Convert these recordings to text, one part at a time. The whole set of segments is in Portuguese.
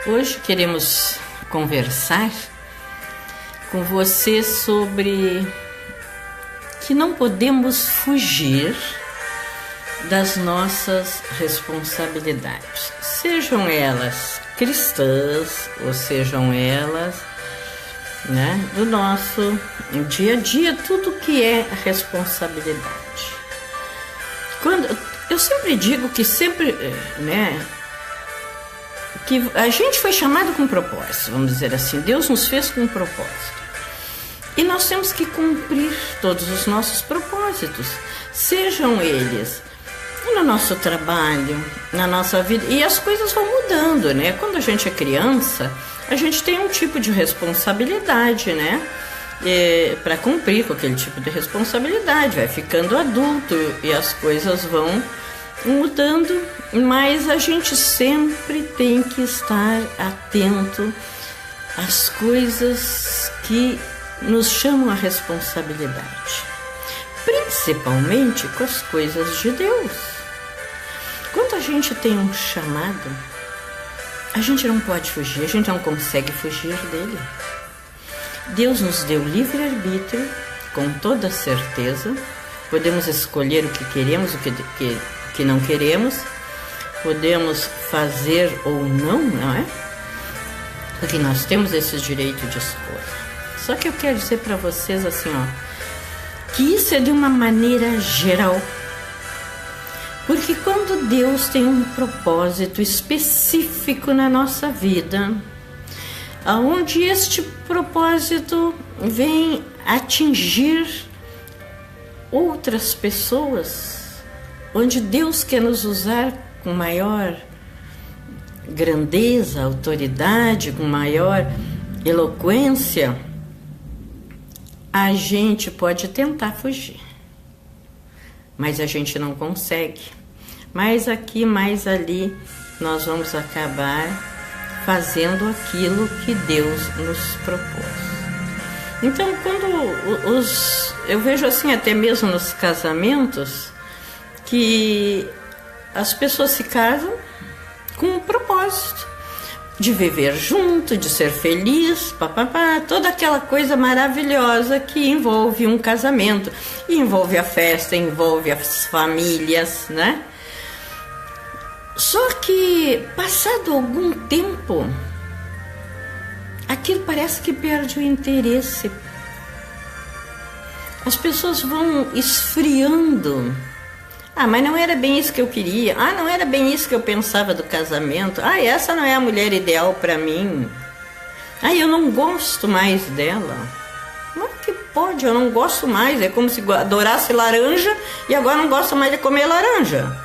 Hoje queremos conversar com você sobre que não podemos fugir das nossas responsabilidades, sejam elas cristãs ou sejam elas, do nosso dia a dia, tudo que é responsabilidade. Eu sempre digo que que a gente foi chamado com propósito, vamos dizer assim, Deus nos fez com um propósito. E nós temos que cumprir todos os nossos propósitos, sejam eles no nosso trabalho, na nossa vida. E as coisas vão mudando, Quando a gente é criança, a gente tem um tipo de responsabilidade, para cumprir com aquele tipo de responsabilidade. Vai ficando adulto e as coisas vão mudando, mas a gente sempre tem que estar atento às coisas que nos chamam a responsabilidade, principalmente com as coisas de Deus. Quando a gente tem um chamado, a gente não pode fugir, a gente não consegue fugir dele. Deus nos deu livre-arbítrio, com toda certeza. Podemos escolher o que queremos, o que não queremos. Podemos fazer ou não é? Porque nós temos esse direito de escolha. Só que eu quero dizer para vocês assim, que isso é de uma maneira geral. Porque quando Deus tem um propósito específico na nossa vida, onde este propósito vem atingir outras pessoas, onde Deus quer nos usar com maior grandeza, autoridade, com maior eloquência, a gente pode tentar fugir, mas a gente não consegue. Mais aqui, mais ali, nós vamos acabar fazendo aquilo que Deus nos propôs. Então, quando eu vejo assim, até mesmo nos casamentos, que as pessoas se casam com um propósito de viver junto, de ser feliz, toda aquela coisa maravilhosa que envolve um casamento, envolve a festa, envolve as famílias, Só que, passado algum tempo, aquilo parece que perde o interesse. As pessoas vão esfriando. Mas não era bem isso que eu queria. Não era bem isso que eu pensava do casamento. Essa não é a mulher ideal para mim. Eu não gosto mais dela. Como que pode? Eu não gosto mais. É como se adorasse laranja e agora não gosta mais de comer laranja,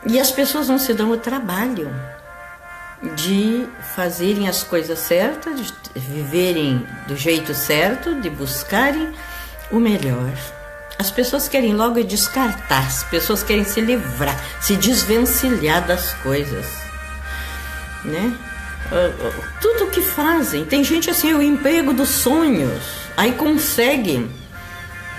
E as pessoas não se dão o trabalho de fazerem as coisas certas, de viverem do jeito certo, de buscarem o melhor. As pessoas querem logo descartar, as pessoas querem se livrar, se desvencilhar das coisas, Tudo que fazem. Tem gente assim, o emprego dos sonhos, aí consegue.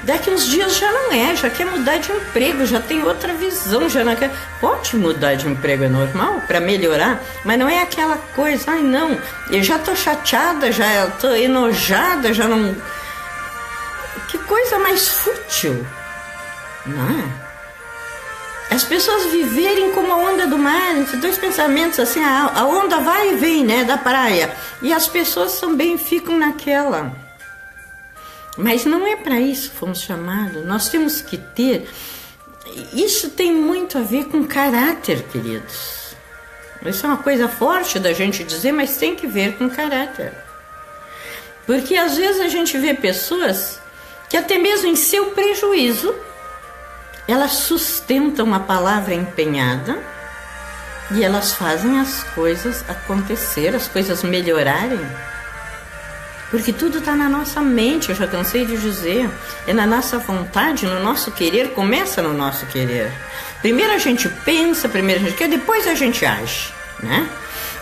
Daqui uns dias já não já quer mudar de emprego, já tem outra visão, já não quer. Pode mudar de emprego, é normal, para melhorar, mas não é aquela coisa, não, eu já tô chateada, já tô enojada, já não... Que coisa mais fútil, As pessoas viverem como a onda do mar, dois pensamentos assim, a onda vai e vem, da praia, e as pessoas também ficam naquela... Mas não é para isso que fomos chamados. Nós temos que ter... Isso tem muito a ver com caráter, queridos. Isso é uma coisa forte da gente dizer, mas tem que ver com caráter. Porque às vezes a gente vê pessoas que até mesmo em seu prejuízo, elas sustentam a palavra empenhada e elas fazem as coisas acontecer, as coisas melhorarem. Porque tudo está na nossa mente, eu já cansei de dizer. É na nossa vontade, no nosso querer, começa no nosso querer. Primeiro a gente pensa, primeiro a gente quer, depois a gente age,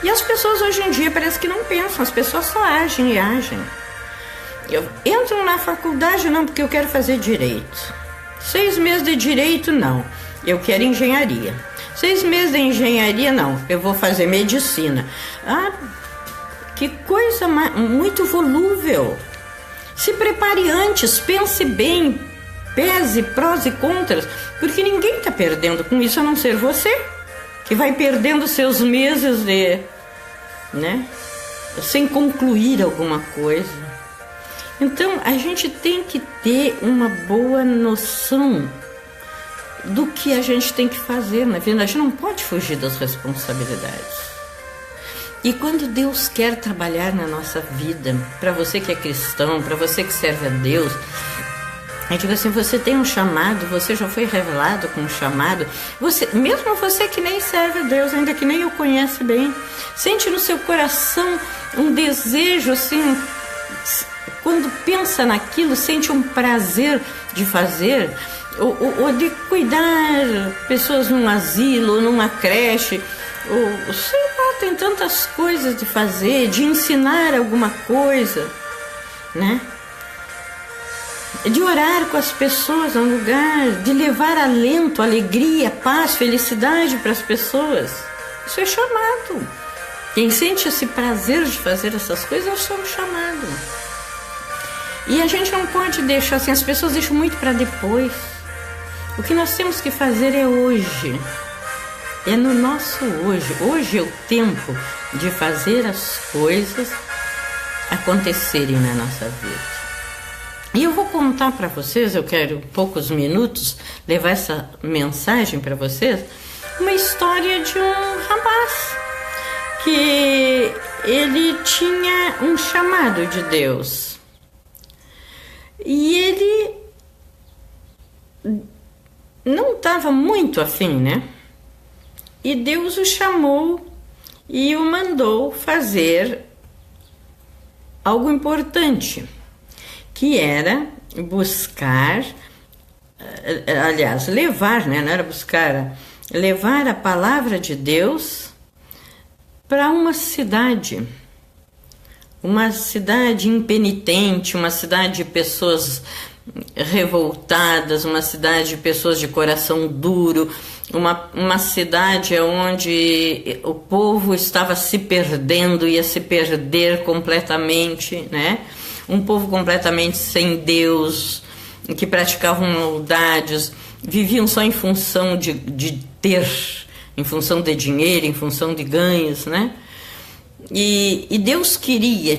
E as pessoas hoje em dia parece que não pensam, as pessoas só agem e agem. Eu entro na faculdade, não, porque eu quero fazer direito. 6 meses de direito, não. Eu quero engenharia. 6 meses de engenharia, não, eu vou fazer medicina. Ah, que coisa muito volúvel. Se prepare antes, pense bem, pese prós e contras, porque ninguém está perdendo com isso a não ser você, que vai perdendo seus meses de, né, sem concluir alguma coisa. Então, a gente tem que ter uma boa noção do que a gente tem que fazer na vida. A gente não pode fugir das responsabilidades. E quando Deus quer trabalhar na nossa vida, para você que é cristão, para você que serve a Deus, eu digo assim, você tem um chamado, você já foi revelado com um chamado, mesmo você que nem serve a Deus, ainda que nem o conhece bem, sente no seu coração um desejo assim, quando pensa naquilo, sente um prazer de fazer, ou de cuidar pessoas num asilo, ou numa creche, ou sei lá, tem tantas coisas de fazer, de ensinar alguma coisa, né? De orar com as pessoas no lugar, de levar alento, alegria, paz, felicidade para as pessoas. Isso é chamado. Quem sente esse prazer de fazer essas coisas é o seu chamado. E a gente não pode deixar assim, as pessoas deixam muito para depois. O que nós temos que fazer é hoje. É no nosso hoje. Hoje é o tempo de fazer as coisas acontecerem na nossa vida. E eu vou contar para vocês, eu quero poucos minutos levar essa mensagem para vocês, uma história de um rapaz que ele tinha um chamado de Deus. E ele não estava muito afim, né? E Deus o chamou e o mandou fazer algo importante, que era buscar, aliás, levar, né? Não era buscar, levar a palavra de Deus para uma cidade impenitente, uma cidade de pessoas revoltadas, uma cidade de pessoas de coração duro, uma cidade onde o povo estava se perdendo, ia se perder completamente, né? Um povo completamente sem Deus, que praticavam maldades, viviam só em função de ter, em função de dinheiro, em função de ganhos, né? E Deus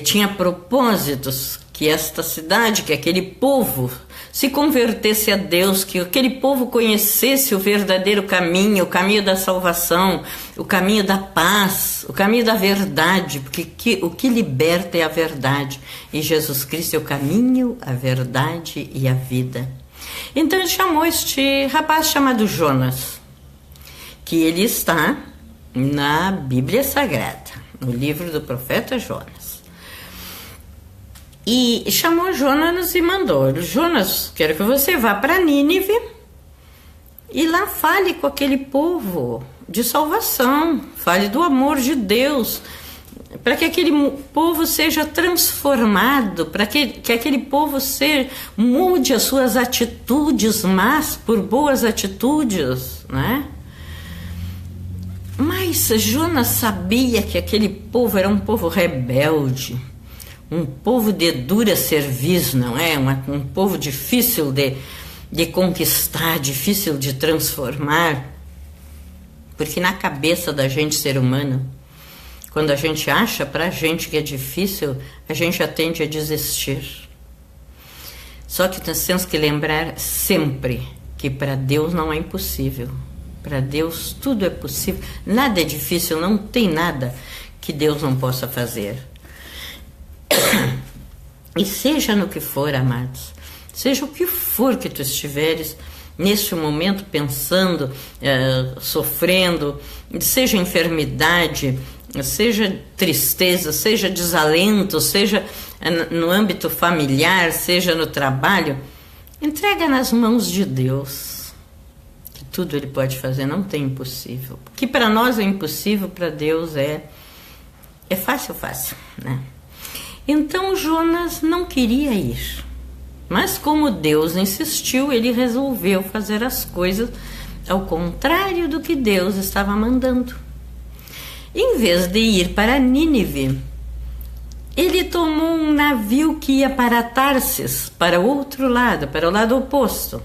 tinha propósitos que esta cidade, que aquele povo se convertesse a Deus, que aquele povo conhecesse o verdadeiro caminho, o caminho da salvação, o caminho da paz, o caminho da verdade, porque o que liberta é a verdade. E Jesus Cristo é o caminho, a verdade e a vida. Então ele chamou este rapaz chamado Jonas, que ele está na Bíblia Sagrada, no livro do profeta Jonas. E chamou Jonas e mandou: Jonas, quero que você vá para Nínive e lá fale com aquele povo de salvação, fale do amor de Deus, para que aquele povo seja transformado, para que aquele povo mude as suas atitudes más por boas atitudes, né? Mas Jonas sabia que aquele povo era um povo rebelde, um povo de dura cerviz, não é? Um povo difícil de conquistar, difícil de transformar. Porque na cabeça da gente, ser humano, quando a gente acha pra gente que é difícil, a gente já tende a desistir. Só que nós temos que lembrar sempre que para Deus não é impossível. Para Deus tudo é possível. Nada é difícil, não tem nada que Deus não possa fazer. E seja no que for, amados, seja o que for que tu estiveres neste momento pensando, sofrendo, seja enfermidade, seja tristeza, seja desalento, seja no âmbito familiar, seja no trabalho, entrega nas mãos de Deus, que tudo Ele pode fazer, não tem impossível. O que para nós é impossível, para Deus é fácil, né? Então Jonas não queria ir, mas como Deus insistiu, ele resolveu fazer as coisas ao contrário do que Deus estava mandando. Em vez de ir para Nínive, ele tomou um navio que ia para Tarsis, para o outro lado, para o lado oposto.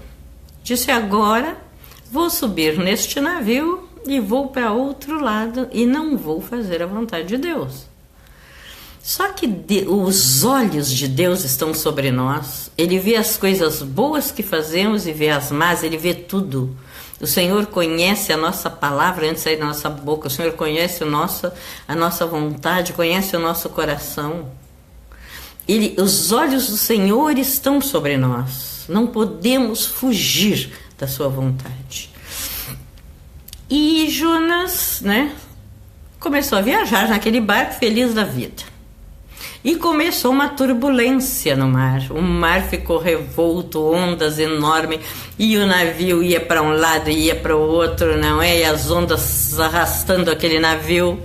Disse: agora vou subir neste navio e vou para outro lado e não vou fazer a vontade de Deus. Só que os olhos de Deus estão sobre nós. Ele vê as coisas boas que fazemos e vê as más, ele vê tudo. O Senhor conhece a nossa palavra antes de sair da nossa boca. O Senhor conhece a nossa vontade, conhece o nosso coração. Os olhos do Senhor estão sobre nós. Não podemos fugir da sua vontade. E Jonas, começou a viajar naquele barco feliz da vida. E começou uma turbulência no mar. O mar ficou revolto, ondas enormes, e o navio ia para um lado e ia para o outro, não é? E as ondas arrastando aquele navio.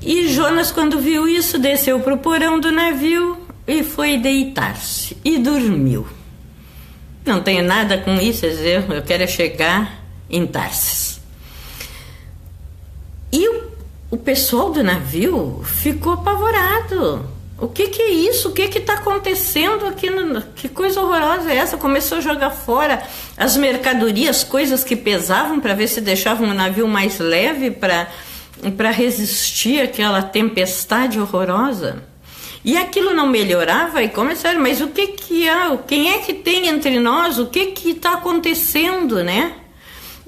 E Jonas, quando viu isso, desceu para o porão do navio e foi deitar-se e dormiu. Não tenho nada com isso, eu quero chegar em Tarsis. E o pessoal do navio ficou apavorado. O que é isso? O que está acontecendo aqui? Que coisa horrorosa é essa? Começou a jogar fora as mercadorias, coisas que pesavam, para ver se deixavam o navio mais leve para resistir àquela tempestade horrorosa. E aquilo não melhorava e começaram: mas o que há? Quem é que tem entre nós? O que está acontecendo, né?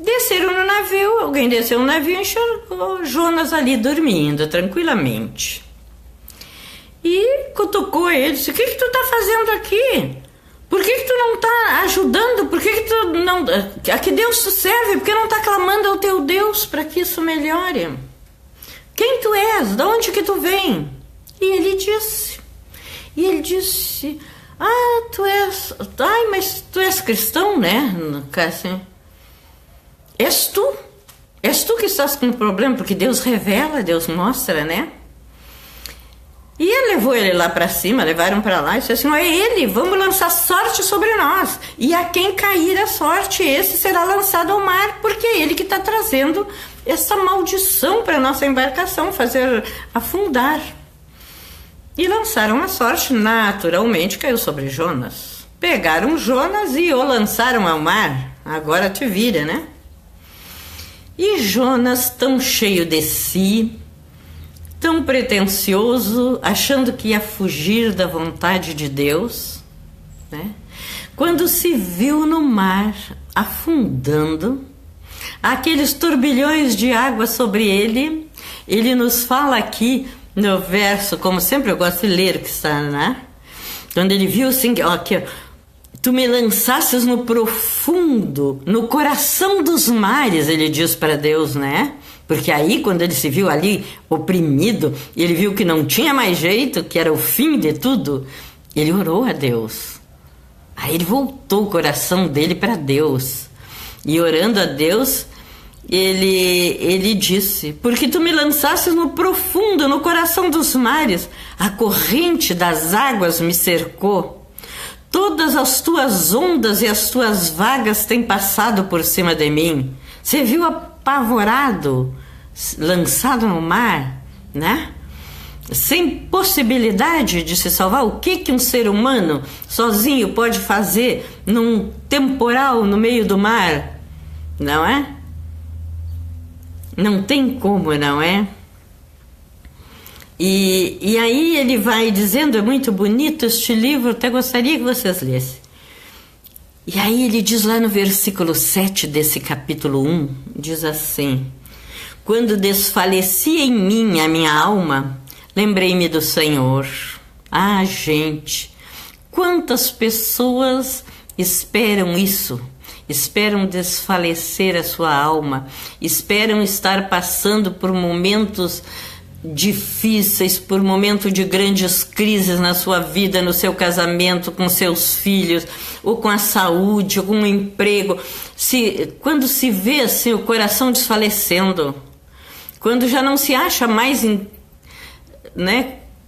Desceram no navio, alguém desceu no navio e enxergou Jonas ali dormindo tranquilamente. E cutucou ele, disse: o que tu está fazendo aqui? Por que tu não está ajudando? Por que tu não... A que Deus te serve? Por que não está clamando ao teu Deus para que isso melhore? Quem tu és? De onde que tu vem? E ele disse: mas tu és cristão, né? Assim, És tu que estás com um problema, porque Deus revela, Deus mostra, né? E ele levou ele lá para cima, levaram para lá e disse assim: é ele, vamos lançar sorte sobre nós. E a quem cair a sorte, esse será lançado ao mar, porque é ele que está trazendo essa maldição para a nossa embarcação, fazer afundar. E lançaram a sorte, naturalmente caiu sobre Jonas. Pegaram Jonas e o lançaram ao mar. Agora te vira, né? E Jonas, tão cheio de si, tão pretensioso, achando que ia fugir da vontade de Deus, né? Quando se viu no mar afundando, aqueles turbilhões de água sobre ele, ele nos fala aqui no verso, como sempre eu gosto de ler, que está, né? Quando ele viu assim, aqui, tu me lançasses no profundo, no coração dos mares, ele diz para Deus, né? Porque aí, quando ele se viu ali oprimido, ele viu que não tinha mais jeito, que era o fim de tudo, ele orou a Deus. Aí ele voltou o coração dele para Deus. E orando a Deus, ele disse: porque tu me lançasses no profundo, no coração dos mares, a corrente das águas me cercou. Todas as tuas ondas e as tuas vagas têm passado por cima de mim. Você viu apavorado, lançado no mar, né? Sem possibilidade de se salvar. O que um ser humano sozinho pode fazer num temporal no meio do mar? Não é? Não tem como, não é? E aí ele vai dizendo, é muito bonito este livro, até gostaria que vocês lessem. E aí ele diz lá no versículo 7 desse capítulo 1, diz assim: quando desfalecia em mim a minha alma, lembrei-me do Senhor. Ah, gente, quantas pessoas esperam isso, esperam desfalecer a sua alma, esperam estar passando por momentos difíceis, por momento de grandes crises na sua vida, no seu casamento, com seus filhos, ou com a saúde, ou com o emprego. Quando se vê assim o coração desfalecendo, quando já não se acha mais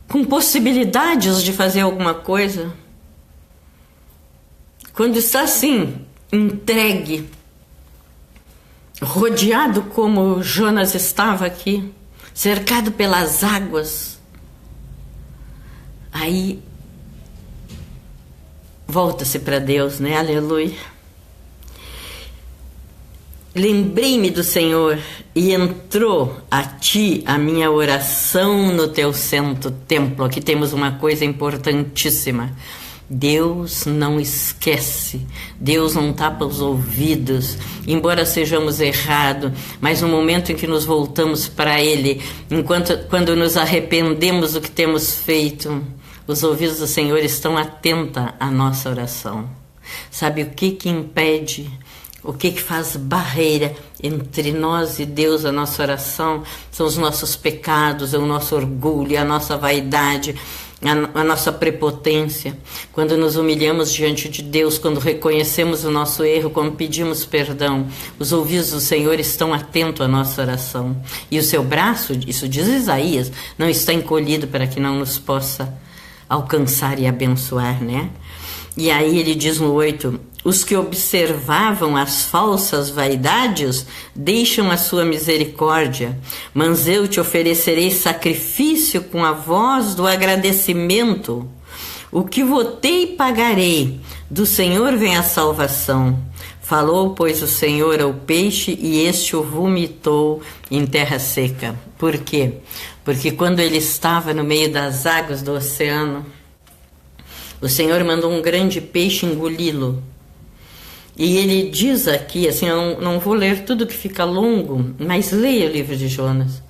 com possibilidades de fazer alguma coisa, quando está assim, entregue, rodeado como Jonas estava aqui, cercado pelas águas. Aí volta-se para Deus, né? Aleluia. Lembrei-me do Senhor e entrou a ti a minha oração no teu santo templo. Aqui temos uma coisa importantíssima. Deus não esquece, Deus não tapa os ouvidos, embora sejamos errados, mas no momento em que nos voltamos para Ele, quando nos arrependemos do que temos feito, os ouvidos do Senhor estão atentos à nossa oração. Sabe o que impede? O que faz barreira entre nós e Deus, a nossa oração? São os nossos pecados, é o nosso orgulho, a nossa vaidade, a nossa prepotência. Quando nos humilhamos diante de Deus, quando reconhecemos o nosso erro, quando pedimos perdão, os ouvidos do Senhor estão atentos à nossa oração. E o seu braço, isso diz Isaías, não está encolhido para que não nos possa alcançar e abençoar, né? E aí ele diz no 8, os que observavam as falsas vaidades deixam a sua misericórdia, mas eu te oferecerei sacrifício com a voz do agradecimento. O que votei pagarei, do Senhor vem a salvação. Falou, pois, o Senhor ao peixe e este o vomitou em terra seca. Por quê? Porque quando ele estava no meio das águas do oceano, o Senhor mandou um grande peixe engoli-lo. E ele diz aqui, assim, eu não vou ler tudo que fica longo, mas leia o livro de Jonas,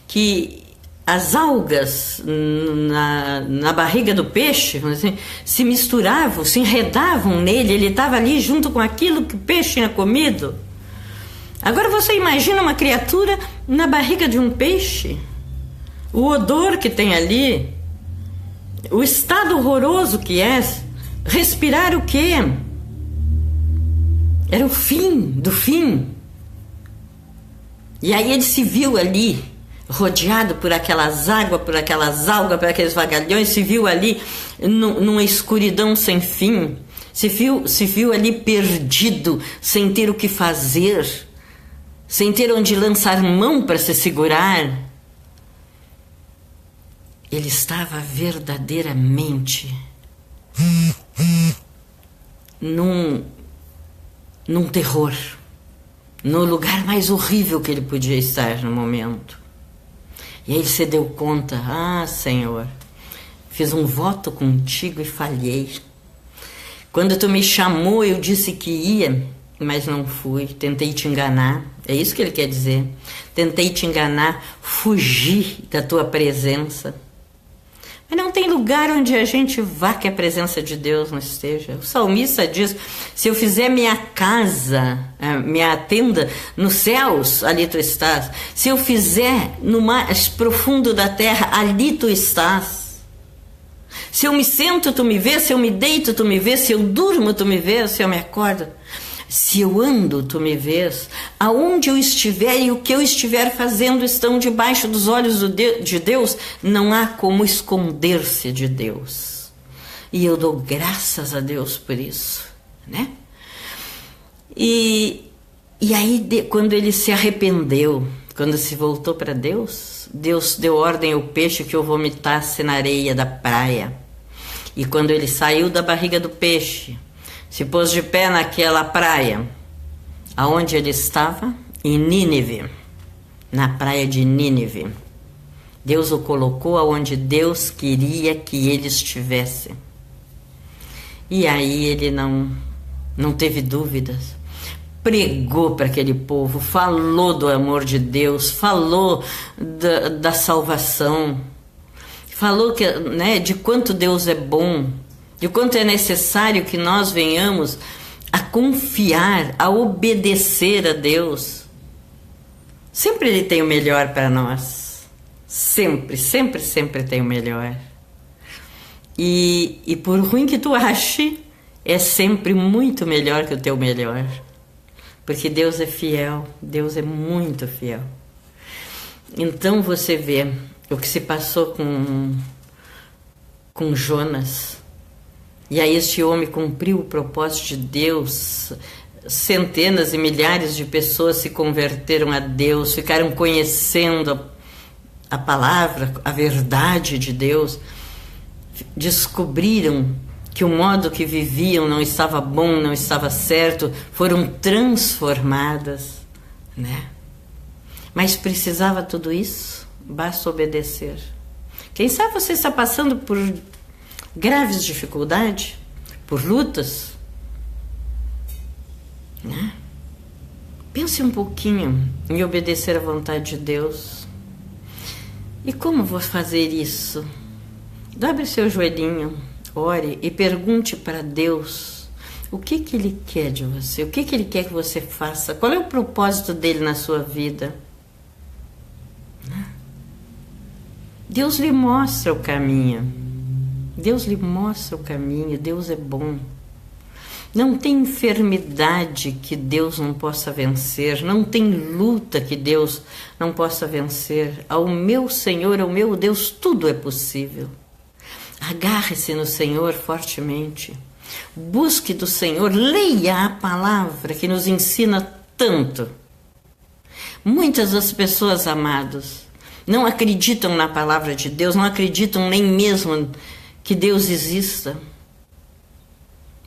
que as algas na barriga do peixe, assim, se misturavam, se enredavam nele, ele estava ali junto com aquilo que o peixe tinha comido. Agora você imagina uma criatura na barriga de um peixe, o odor que tem ali, o estado horroroso que é, respirar o quê? Era o fim do fim. E aí ele se viu ali, rodeado por aquelas águas, por aquelas algas, por aqueles vagalhões, se viu ali numa escuridão sem fim, se viu ali perdido, sem ter o que fazer, sem ter onde lançar mão para se segurar. Ele estava verdadeiramente num terror, no lugar mais horrível que ele podia estar no momento. E aí ele se deu conta, Senhor, fiz um voto contigo e falhei. Quando tu me chamou, eu disse que ia, mas não fui, tentei te enganar, é isso que ele quer dizer. Tentei te enganar, fugi da tua presença. Mas não tem lugar onde a gente vá que a presença de Deus não esteja. O salmista diz, se eu fizer minha casa, minha tenda nos céus, ali tu estás. Se eu fizer no mais profundo da terra, ali tu estás. Se eu me sento, tu me vês. Se eu me deito, tu me vês. Se eu durmo, tu me vês. Se eu me acordo. Se eu ando, tu me vês. Aonde eu estiver e o que eu estiver fazendo estão debaixo dos olhos de Deus. Não há como esconder-se de Deus. E eu dou graças a Deus por isso, né? E aí, quando ele se arrependeu, quando se voltou para Deus, Deus deu ordem ao peixe que o vomitasse na areia da praia. E quando ele saiu da barriga do peixe, se pôs de pé naquela praia, aonde ele estava? Em Nínive, na praia de Nínive. Deus o colocou aonde Deus queria que ele estivesse. E aí ele não teve dúvidas. Pregou para aquele povo, falou do amor de Deus, falou da salvação, falou que, né, de quanto Deus é bom, de quanto é necessário que nós venhamos a confiar, a obedecer a Deus. Sempre Ele tem o melhor para nós. Sempre, sempre, sempre tem o melhor. E por ruim que tu ache, é sempre muito melhor que o teu melhor. Porque Deus é fiel, Deus é muito fiel. Então você vê o que se passou com Jonas. E aí este homem cumpriu o propósito de Deus, centenas e milhares de pessoas se converteram a Deus, ficaram conhecendo a palavra, a verdade de Deus, descobriram que o modo que viviam não estava bom, não estava certo, foram transformadas, né? Mas precisava tudo isso? Basta obedecer. Quem sabe você está passando por graves dificuldades, por lutas, né? Pense um pouquinho em obedecer à vontade de Deus. E como vou fazer isso? Dobre seu joelhinho, ore e pergunte para Deus o que Ele quer de você, o que Ele quer que você faça, qual é o propósito dele na sua vida. Deus lhe mostra o caminho. Deus lhe mostra o caminho. Deus é bom. Não tem enfermidade que Deus não possa vencer. Não tem luta que Deus não possa vencer. Ao meu Senhor, ao meu Deus, tudo é possível. Agarre-se no Senhor fortemente. Busque do Senhor. Leia a palavra que nos ensina tanto. Muitas das pessoas, amados, não acreditam na palavra de Deus, não acreditam nem mesmo que Deus exista,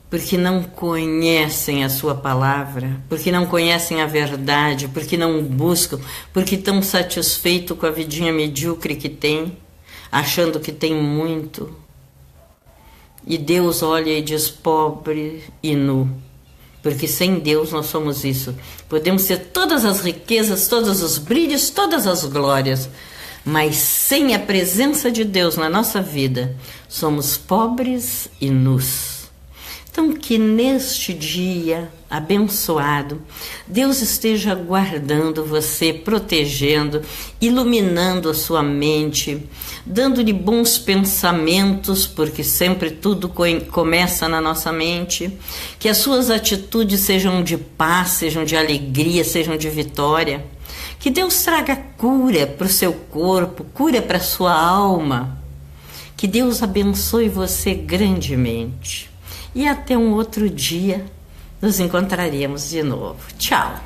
porque não conhecem a sua palavra, porque não conhecem a verdade, porque não buscam, porque estão satisfeitos com a vidinha medíocre que tem, achando que tem muito. E Deus olha e diz: pobre e nu. Porque sem Deus nós somos isso. Podemos ter todas as riquezas, todos os brilhos, todas as glórias, mas sem a presença de Deus na nossa vida, somos pobres e nus. Então, que neste dia abençoado, Deus esteja guardando você, protegendo, iluminando a sua mente, dando-lhe bons pensamentos, porque sempre tudo começa na nossa mente, que as suas atitudes sejam de paz, sejam de alegria, sejam de vitória, que Deus traga cura para o seu corpo, cura para a sua alma, que Deus abençoe você grandemente. E até um outro dia nos encontraremos de novo. Tchau!